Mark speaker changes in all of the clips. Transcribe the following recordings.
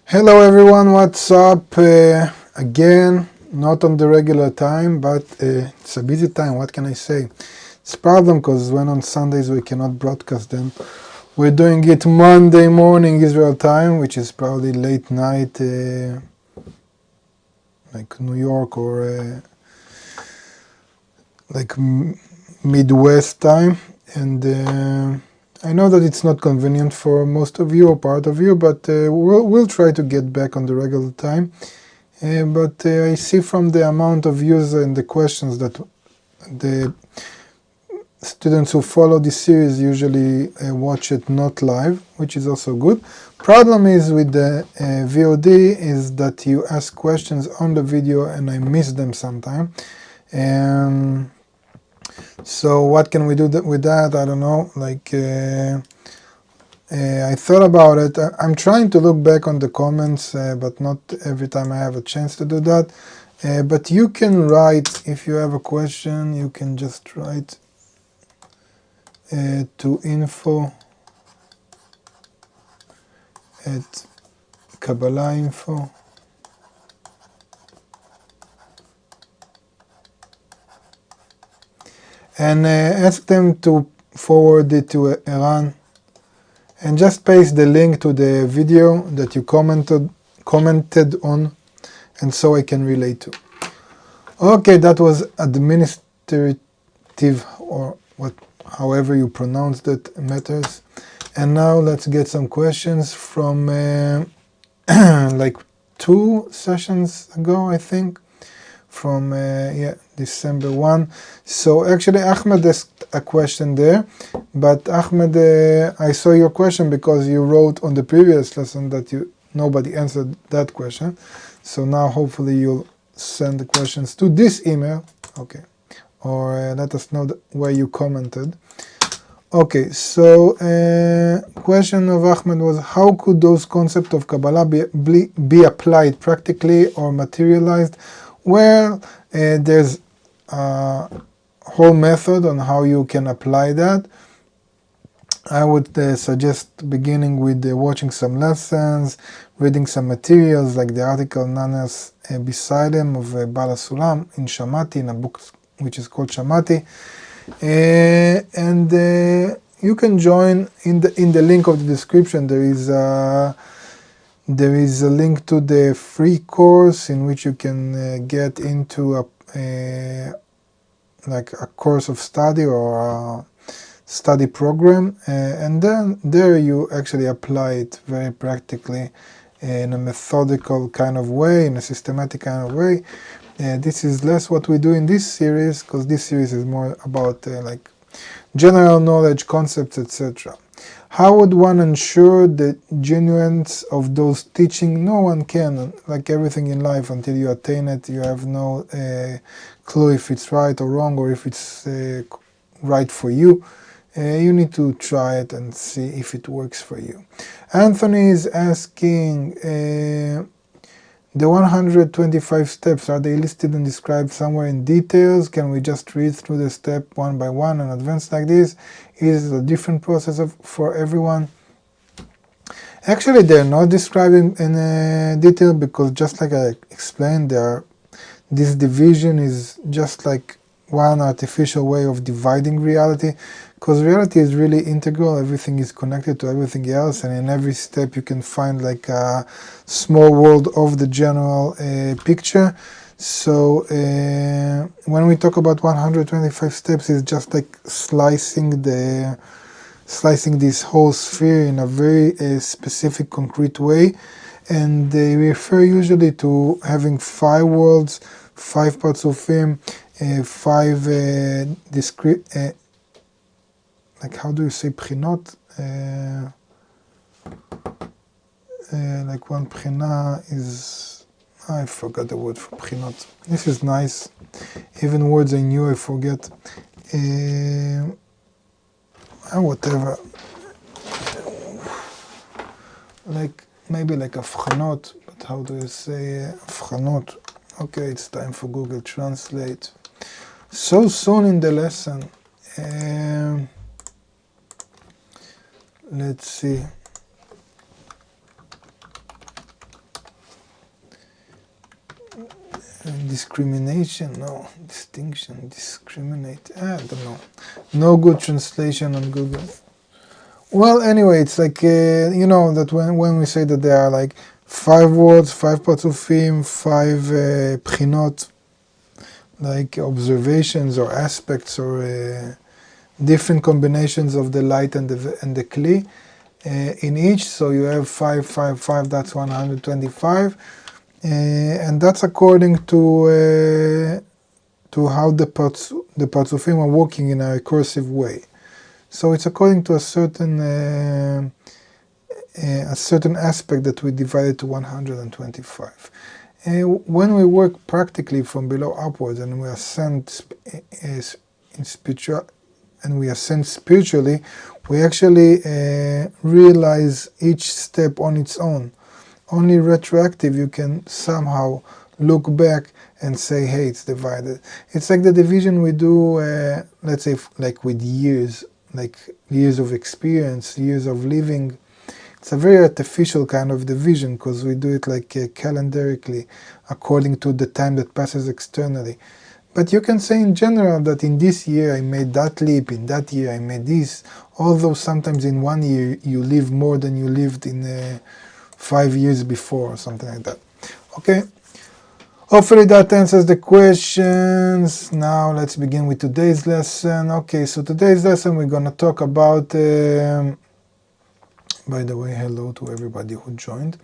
Speaker 1: Hello everyone, what's up? Again, not on the regular time, but it's a busy time, what can I say? It's a problem because when on Sundays we cannot broadcast them. We're doing it Monday morning Israel time, which is probably late night, like New York or like Midwest time. And I know that it's not convenient for most of you or part of you, but we'll try to get back on the regular time. But I see from the amount of views and the questions that the students who follow this series usually watch it not live, which is also good. Problem is with the VOD is that you ask questions on the video and I miss them sometimes. So what can we do with that? I don't know. I thought about it. I'm trying to look back on the comments, but not every time I have a chance to do that. But you can write, if you have a question, you can just write to info at Kabbalah info. And ask them to forward it to Eran. And just paste the link to the video that you commented on, and so I can relate to. Okay, that was administrative, or what, however you pronounce that matters. And now let's get some questions from like 2 sessions ago, I think, from December 1. So actually Ahmed asked a question there, but Ahmed, I saw your question because you wrote on the previous lesson that nobody answered that question. So now hopefully you'll send the questions to this email, okay, or let us know where you commented. Okay, so question of Ahmed was, how could those concepts of Kabbalah be applied practically or materialized? Well, there's a whole method on how you can apply that. I would suggest beginning with watching some lessons, reading some materials like the article Nanas beside him of Bala Sulam in Shamati, in a book which is called Shamati. And you can join in the link of the description. There is a link to the free course in which you can get into like a course of study or a study program, and then there you actually apply it very practically in a methodical kind of way, in a systematic kind of way. This is less what we do in this series, because this series is more about like general knowledge, concepts, etc. How would one ensure the genuineness of those teachings? No one can. Like everything in life, until you attain it, you have no clue if it's right or wrong, or if it's right for you. You need to try it and see if it works for you. Anthony is asking, the 125 steps, are they listed and described somewhere in details? Can we just read through the step one by one and advance like this? Is it a different process for everyone? Actually, they're not described in detail, because just like I explained, this division is just like one artificial way of dividing reality, because reality is really integral. Everything is connected to everything else, and in every step you can find like a small world of the general picture. So when we talk about 125 steps, it's just like slicing this whole sphere in a very specific, concrete way. And they refer usually to having 5 worlds, 5 parts of him, 5 discrete, like how do you say pchinot? Like one pchina is, I forgot the word for pchinot. This is nice. Even words I knew I forget. Whatever. Like maybe like avchanot, but how do you say avchanot? Okay, it's time for Google Translate. So soon in the lesson. Let's see. discrimination, no, distinction, discriminate, I don't know. No good translation on Google. Well, anyway, it's like, you know, that when we say that there are like 5 words, 5 parzufim, 5 pchinot, like observations or aspects or different combinations of the light and the kli in each, so you have 5, 5, 5, that's 125, and that's according to how the parzufim are working in a recursive way. So it's according to a certain aspect that we divided to 125. When we work practically from below upwards and we ascend spiritually, we actually realize each step on its own. Only retroactive you can somehow look back and say, hey, it's divided. It's like the division we do, let's say, like with years, like years of experience, years of living. It's a very artificial kind of division because we do it like calendarically, according to the time that passes externally. But you can say in general that in this year I made that leap, in that year I made this, although sometimes in 1 year you live more than you lived in 5 years before, or something like that. Okay? Hopefully that answers the questions. Now let's begin with today's lesson. Okay, so today's lesson we're going to talk about, by the way, hello to everybody who joined.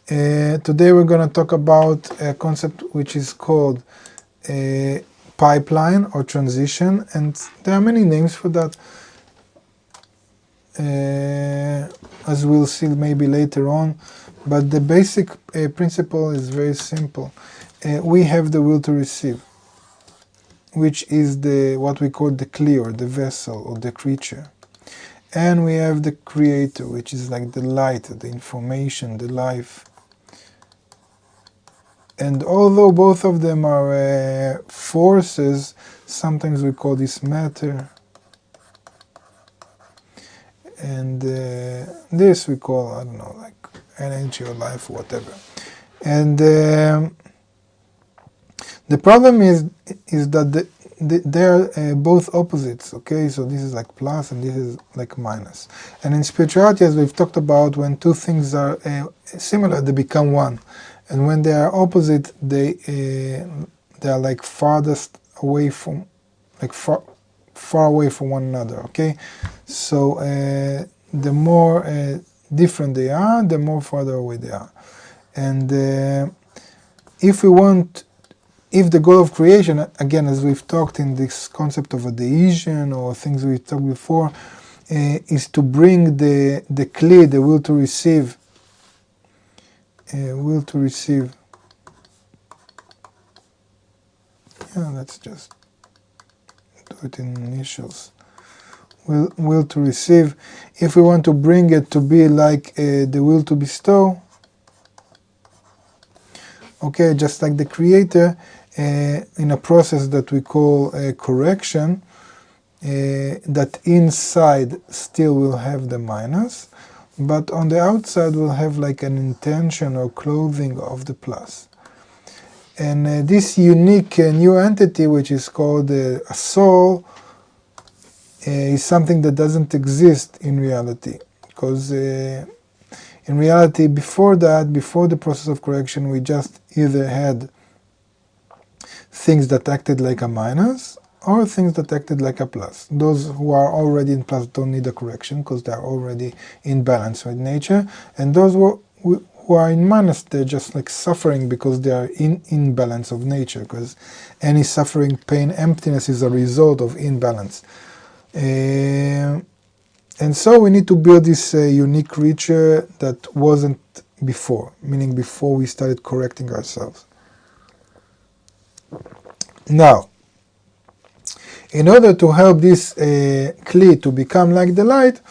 Speaker 1: Today we're going to talk about a concept which is called pipeline or transition, and there are many names for that, as we'll see maybe later on, but the basic principle is very simple. We have the will to receive, which is what we call the kli, or the vessel, or the creature. And we have the creator, which is like the light, the information, the life. And although both of them are forces, sometimes we call this matter. And this we call, I don't know, like energy or life or whatever. And the problem is that they're both opposites, okay? So this is like plus and this is like minus. And in spirituality, as we've talked about, when two things are similar, they become one. And when they are opposite, they are like farthest away from, like far away from one another, okay? So the more different they are, the more farther away they are. And if the goal of creation, again, as we've talked in this concept of adhesion or things we've talked before, is to bring the kli, the will to receive, yeah, let's just do it in initials. Will to receive. If we want to bring it to be like the will to bestow, okay, just like the creator, in a process that we call correction, that inside still will have the minus, but on the outside will have like an intention or clothing of the plus. And this unique new entity, which is called a soul, is something that doesn't exist in reality, because in reality, before the process of correction, we just either had things that acted like a minus or things that acted like a plus. Those who are already in plus don't need a correction because they are already in balance with nature, and those who are in minus, they're just like suffering because they are in imbalance of nature, because any suffering, pain, emptiness is a result of imbalance. And so we need to build this unique creature that wasn't before, meaning before we started correcting ourselves. Now, in order to help this kli to become like the light,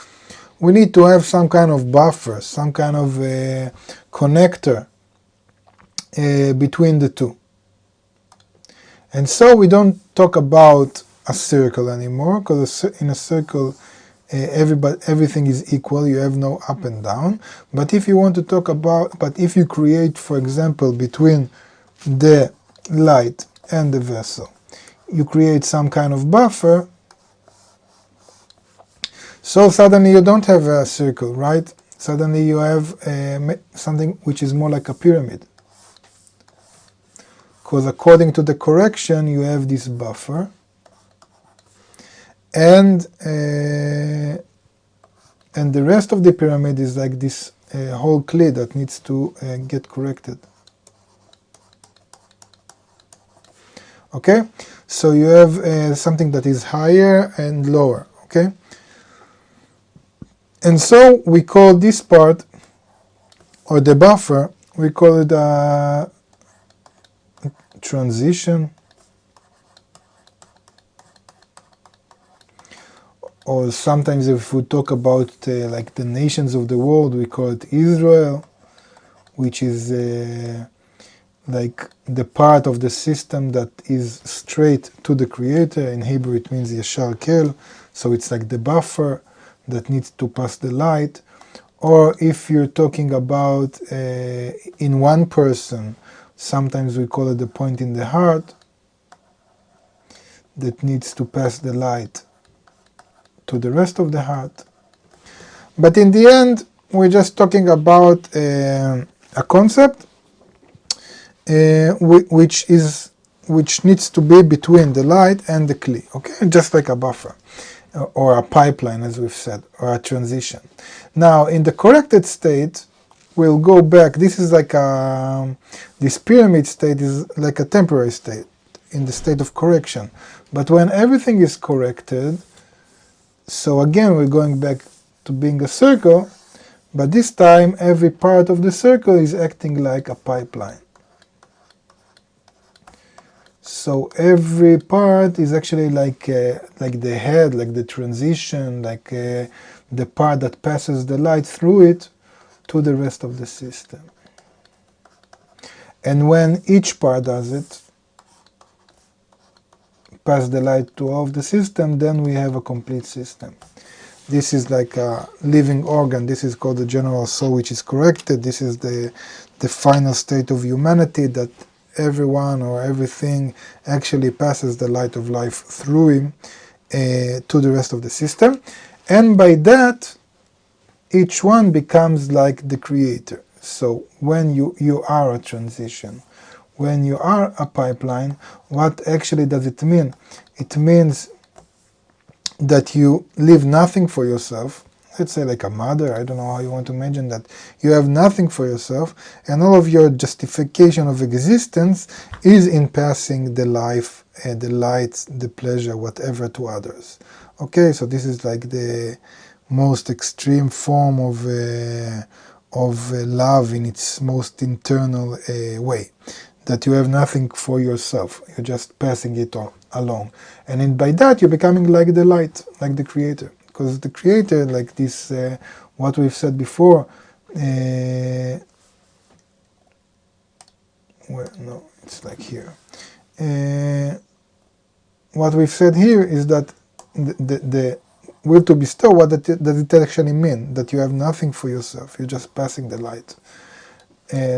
Speaker 1: we need to have some kind of buffer, some kind of connector between the two. And so we don't talk about a circle anymore, because in a circle everything is equal, you have no up and down. But if you want to talk about, if you create, for example, between the light and the vessel, you create some kind of buffer, so suddenly you don't have a circle, right? Suddenly you have something which is more like a pyramid. Because according to the correction, you have this buffer, and the rest of the pyramid is like this whole clay that needs to get corrected. Okay, so you have something that is higher and lower. Okay, and so we call this part, or the buffer, we call it a transition, or sometimes if we talk about like the nations of the world, we call it Israel, which is like the part of the system that is straight to the Creator. In Hebrew it means Yashar Kel, so it's like the buffer that needs to pass the light. Or if you're talking about in one person, sometimes we call it the point in the heart that needs to pass the light to the rest of the heart. But in the end, we're just talking about a concept which needs to be between the light and the kli, okay? Just like a buffer, or a pipeline, as we've said, or a transition. Now, in the corrected state, we'll go back. This is like this pyramid state is like a temporary state, in the state of correction. But when everything is corrected, so again, we're going back to being a circle, but this time every part of the circle is acting like a pipeline. So every part is actually like the head, like the transition, like the part that passes the light through it to the rest of the system. And when each part does it, pass the light to all of the system, then we have a complete system. This is like a living organ. This is called the general soul, which is corrected. This is the final state of humanity, that everyone or everything actually passes the light of life through him to the rest of the system. And by that, each one becomes like the Creator. So when you are a transition, when you are a pipeline, what actually does it mean? It means that you leave nothing for yourself. Let's say like a mother, I don't know how you want to imagine that. You have nothing for yourself, and all of your justification of existence is in passing the life, the light, the pleasure, whatever, to others. Okay, so this is like the most extreme form of love in its most internal way. That you have nothing for yourself, you're just passing it on along, and by that you're becoming like the light, like the Creator, because the Creator, like this, what we've said before, no, it's like here. What we've said here is that the will to bestow, what does it actually mean? That you have nothing for yourself, you're just passing the light.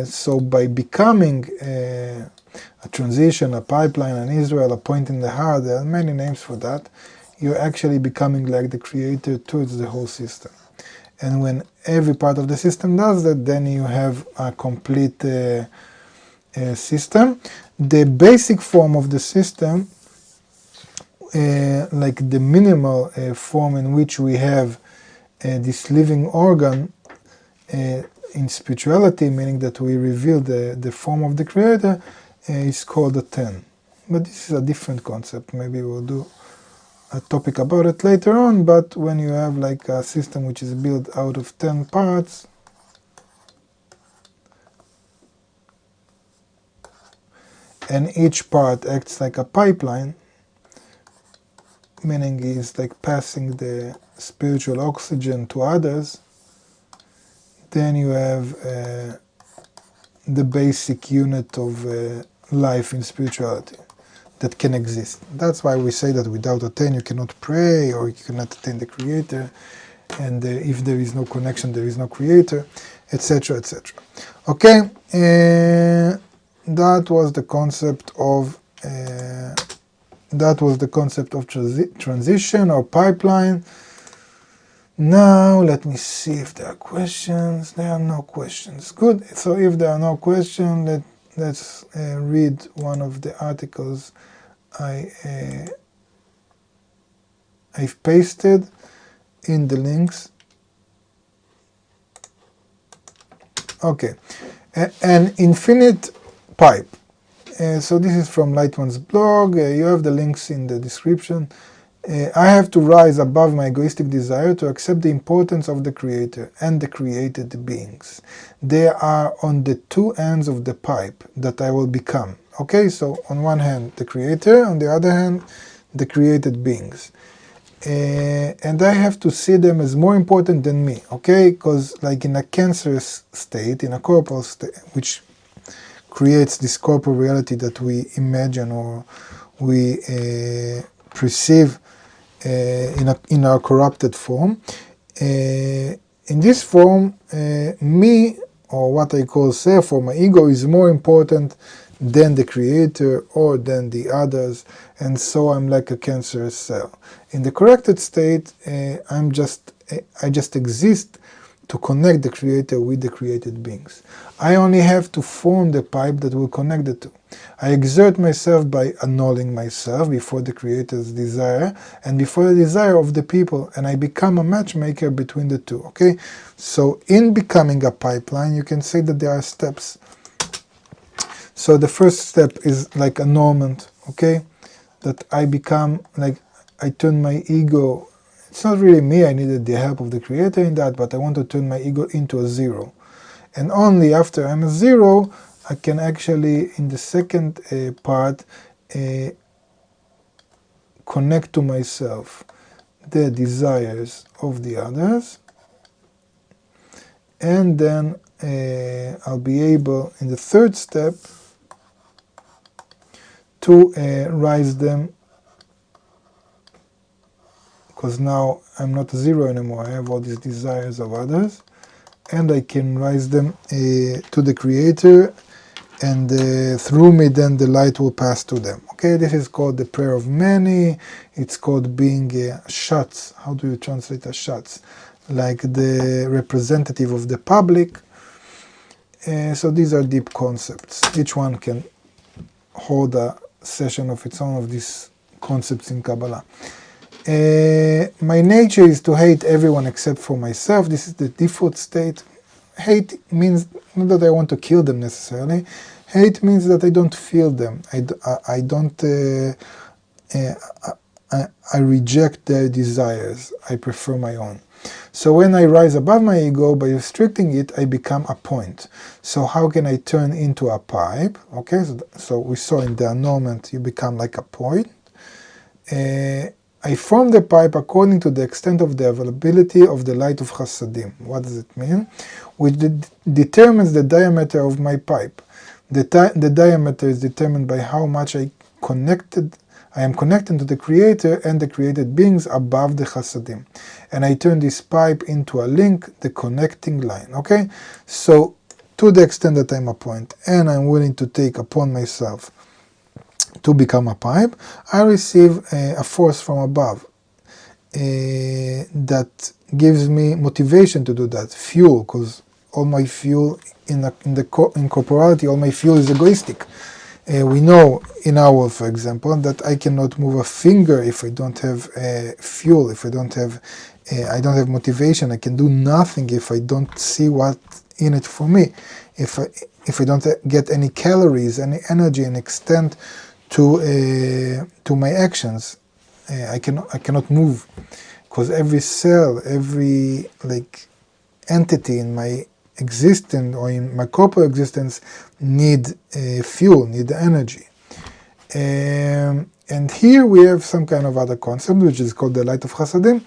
Speaker 1: So by becoming a transition, a pipeline, an Israel, a point in the heart, there are many names for that, you're actually becoming like the Creator towards the whole system. And when every part of the system does that, then you have a complete system. The basic form of the system, like the minimal form in which we have this living organ, in spirituality, meaning that we reveal the form of the Creator, is called a 10. But this is a different concept. Maybe we'll do a topic about it later on, but when you have like a system which is built out of 10 parts, and each part acts like a pipeline, meaning is like passing the spiritual oxygen to others, then you have the basic unit of life in spirituality that can exist. That's why we say that without a 10 you cannot pray, or you cannot attain the Creator, and if there is no connection, there is no Creator, etc., etc. Okay, that was the concept of transition or pipeline. Now let me see if there are questions. There are no questions. Good. So if there are no questions, let's read one of the articles I've pasted in the links. Okay, an infinite pipe. So this is from Lightman's blog. You have the links in the description. I have to rise above my egoistic desire to accept the importance of the Creator and the created beings. They are on the two ends of the pipe that I will become. Okay, so on one hand the Creator, on the other hand the created beings. And I have to see them as more important than me, okay? Because like in a cancerous state, in a corporal state, which creates this corporal reality that we imagine or we perceive in our corrupted form. In this form, me, or what I call self, or my ego, is more important than the Creator or than the others, and so I'm like a cancerous cell. In the corrected state, I just exist to connect the Creator with the created beings. I only have to form the pipe that will connect the two. I exert myself by annulling myself before the Creator's desire and before the desire of the people, and I become a matchmaker between the two, okay? So in becoming a pipeline, you can say that there are steps. So the first step is like annulment, okay? That I become, like, I turn my ego. It's not really me, I needed the help of the Creator in that, but I want to turn my ego into a zero. And only after I'm a zero, I can actually, in the second part, connect to myself the desires of the others. And then I'll be able, in the third step, to rise them, because now I'm not a zero anymore, I have all these desires of others, and I can rise them to the Creator, and through me then the light will pass to them. Okay, this is called the prayer of many. It's called being shatz. How do you translate a shatz? Like the representative of the public. So these are deep concepts. Each one can hold a session of its own of these concepts in Kabbalah. My nature is to hate everyone except for myself. This is the default state. Hate means not that I want to kill them necessarily. Hate means that I don't feel them. I reject their desires. I prefer my own. So when I rise above my ego, by restricting it, I become a point. So how can I turn into a pipe? Okay, so we saw in the annulment, you become like a point. I form the pipe according to the extent of the availability of the light of Chasadim. What does it mean? Which determines the diameter of my pipe. The diameter is determined by how much I am connected to the Creator and the created beings above the Chasadim. And I turn this pipe into a link, the connecting line. Okay? So, to the extent that I'm a point, and I'm willing to take upon myself to become a pipe, I receive a force from above that gives me motivation to do that, fuel, because all my fuel in corporality, all my fuel is egoistic. We know in our world, for example, that I cannot move a finger if I don't have fuel, if I don't have motivation. I can do nothing if I don't see what's in it for me. If I don't get any calories, any energy, and extent to my actions, I cannot move, because every cell, every entity in my existence or in my corporal existence need fuel, need energy. And here we have some kind of other concept which is called the light of Chasadim.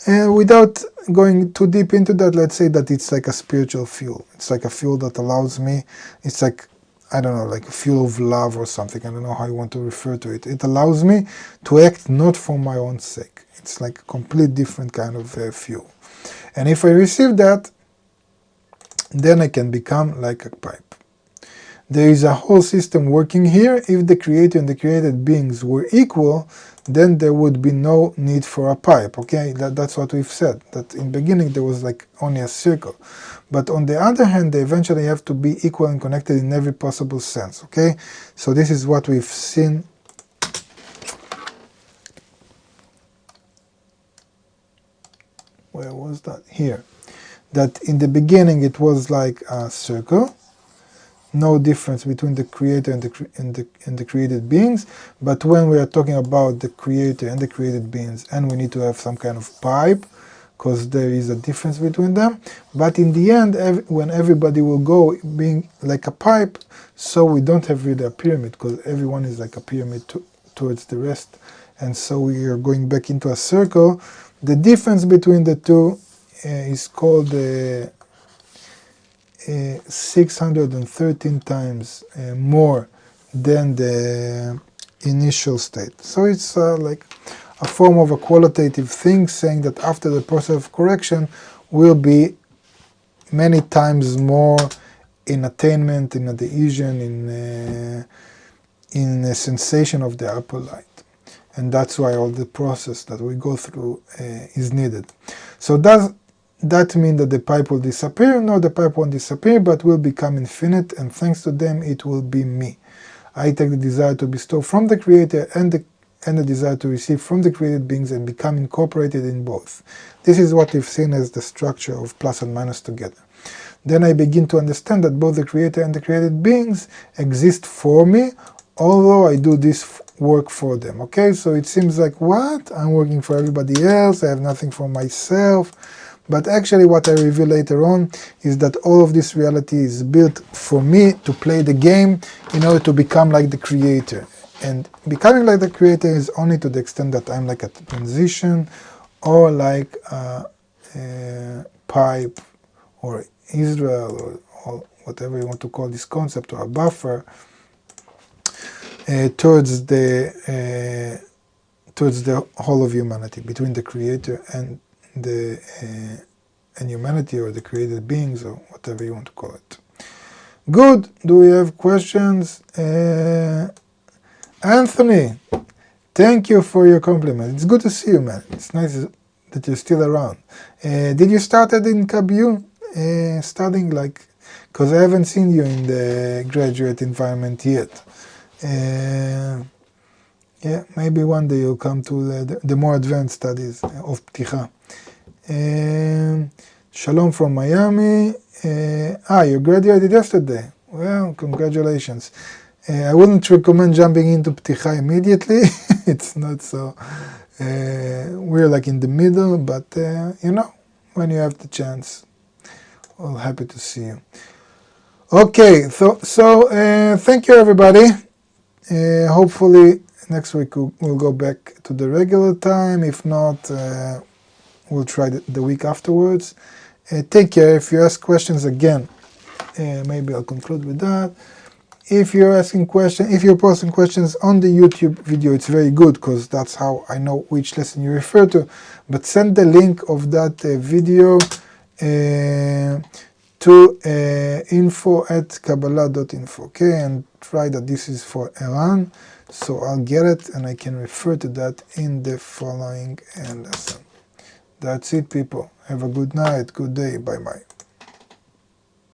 Speaker 1: And without going too deep into that, let's say that it's like a spiritual fuel. It's like a fuel that allows me, it's like, I don't know, like a fuel of love or something. I don't know how you want to refer to it. It allows me to act not for my own sake. It's like a complete different kind of fuel. And if I receive that, then I can become like a pipe. there is a whole system working here. If the creator and the created beings were equal, then there would be no need for a pipe, okay? That's what we've said, that in the beginning there was like only a circle. But on the other hand, they eventually have to be equal and connected in every possible sense, okay? So this is what we've seen. Where was that? Here. That in the beginning it was like a circle, no difference between the creator and the created beings. But when we are talking about the creator and the created beings, and we need to have some kind of pipe, because there is a difference between them. But in the end, when everybody will go being like a pipe, so we don't have really a pyramid, because everyone is like a pyramid towards the rest. And so we are going back into a circle. The difference between the two is called 613 times more than the initial state. So it's like a form of a qualitative thing, saying that after the process of correction will be many times more in attainment, in adhesion, in a sensation of the upper light. And that's why all the process that we go through is needed. So does that mean that the pipe will disappear? No, the pipe won't disappear, but will become infinite, and thanks to them it will be me. I take the desire to bestow from the Creator and the desire to receive from the created beings and become incorporated in both. This is what we've seen as the structure of plus and minus together. Then I begin to understand that both the Creator and the created beings exist for me, although I do this work for them. Okay, so it seems like, what? I'm working for everybody else, I have nothing for myself. But actually what I reveal later on is that all of this reality is built for me to play the game in order to become like the Creator. And becoming like the Creator is only to the extent that I'm like a transition, or like a pipe, or Israel, or whatever you want to call this concept, or a buffer, towards the whole of humanity, between the Creator and humanity, or the created beings, or whatever you want to call it. Good. Do we have questions? Anthony, thank you for your compliment. It's good to see you, man. It's nice that you're still around. Did you start in KBU studying, like, because I haven't seen you in the graduate environment yet. Yeah, maybe one day you'll come to the more advanced studies of Pticha. Shalom from Miami. You graduated yesterday. Well, congratulations. I wouldn't recommend jumping into Pticha immediately. It's not so. We're like in the middle, but you know, when you have the chance, I'm happy to see you. Okay, so thank you, everybody. Hopefully next week we'll go back to the regular time. If not, we'll try the week afterwards. Take care. If you ask questions again, maybe I'll conclude with that. If you're asking questions, if you're posting questions on the YouTube video, it's very good, because that's how I know which lesson you refer to. But send the link of that video to info@kabbalah.info, okay? And try that this is for Iran, so I'll get it and I can refer to that in the following lesson. That's it, people. Have a good night, good day, bye-bye.